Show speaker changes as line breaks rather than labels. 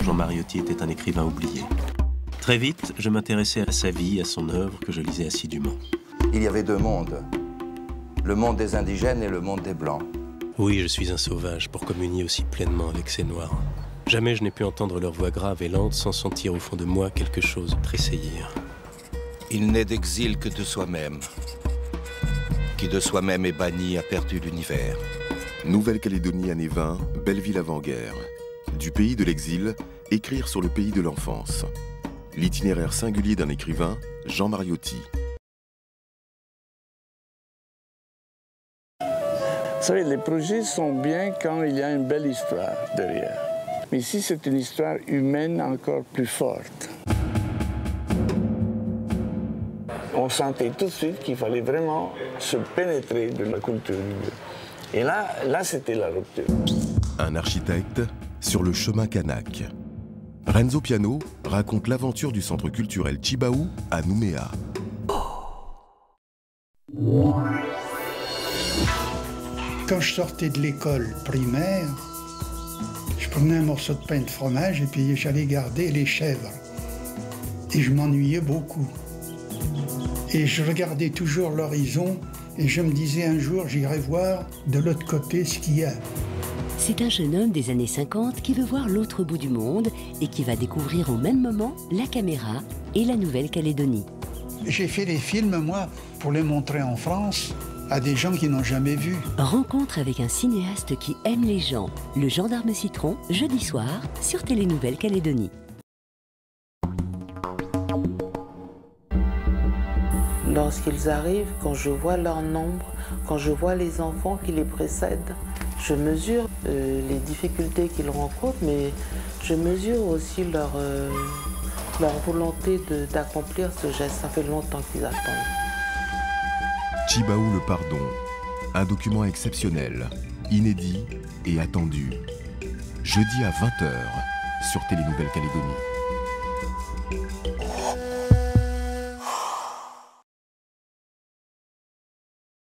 Jean Mariotti était un écrivain oublié. Très vite, je m'intéressais à sa vie, à son œuvre, que je lisais assidûment.
Il y avait deux mondes, le monde des indigènes et le monde des Blancs.
Oui, je suis un sauvage pour communier aussi pleinement avec ces Noirs. Jamais je n'ai pu entendre leur voix grave et lente sans sentir au fond de moi quelque chose tressaillir.
Il n'est d'exil que de soi-même. Qui de soi-même est banni a perdu l'univers.
Nouvelle-Calédonie, année 20, Belleville avant-guerre. Du pays de l'exil, écrire sur le pays de l'enfance. L'itinéraire singulier d'un écrivain, Jean Mariotti.
Vous savez, les projets sont bien quand il y a une belle histoire derrière. Mais ici, c'est une histoire humaine encore plus forte. On sentait tout de suite qu'il fallait vraiment se pénétrer de la culture. Et là c'était la rupture.
Un architecte sur le chemin kanak. Renzo Piano raconte l'aventure du centre culturel Tjibaou à Nouméa.
Quand je sortais de l'école primaire, je prenais un morceau de pain de fromage et puis j'allais garder les chèvres. Et je m'ennuyais beaucoup. Et je regardais toujours l'horizon et je me disais un jour j'irai voir de l'autre côté ce qu'il y a.
C'est un jeune homme des années 50 qui veut voir l'autre bout du monde et qui va découvrir au même moment la caméra et la Nouvelle-Calédonie.
J'ai fait les films, moi, pour les montrer en France à des gens qui n'ont jamais vu.
Rencontre avec un cinéaste qui aime les gens, le Gendarme Citron, jeudi soir, sur Télé Nouvelle-Calédonie.
Lorsqu'ils arrivent, quand je vois leur nombre, quand je vois les enfants qui les précèdent, je mesure les difficultés qu'ils rencontrent, mais je mesure aussi leur volonté d'accomplir ce geste. Ça fait longtemps qu'ils attendent.
Tjibaou le pardon, un document exceptionnel, inédit et attendu. Jeudi à 20h sur Télé Nouvelle-Calédonie.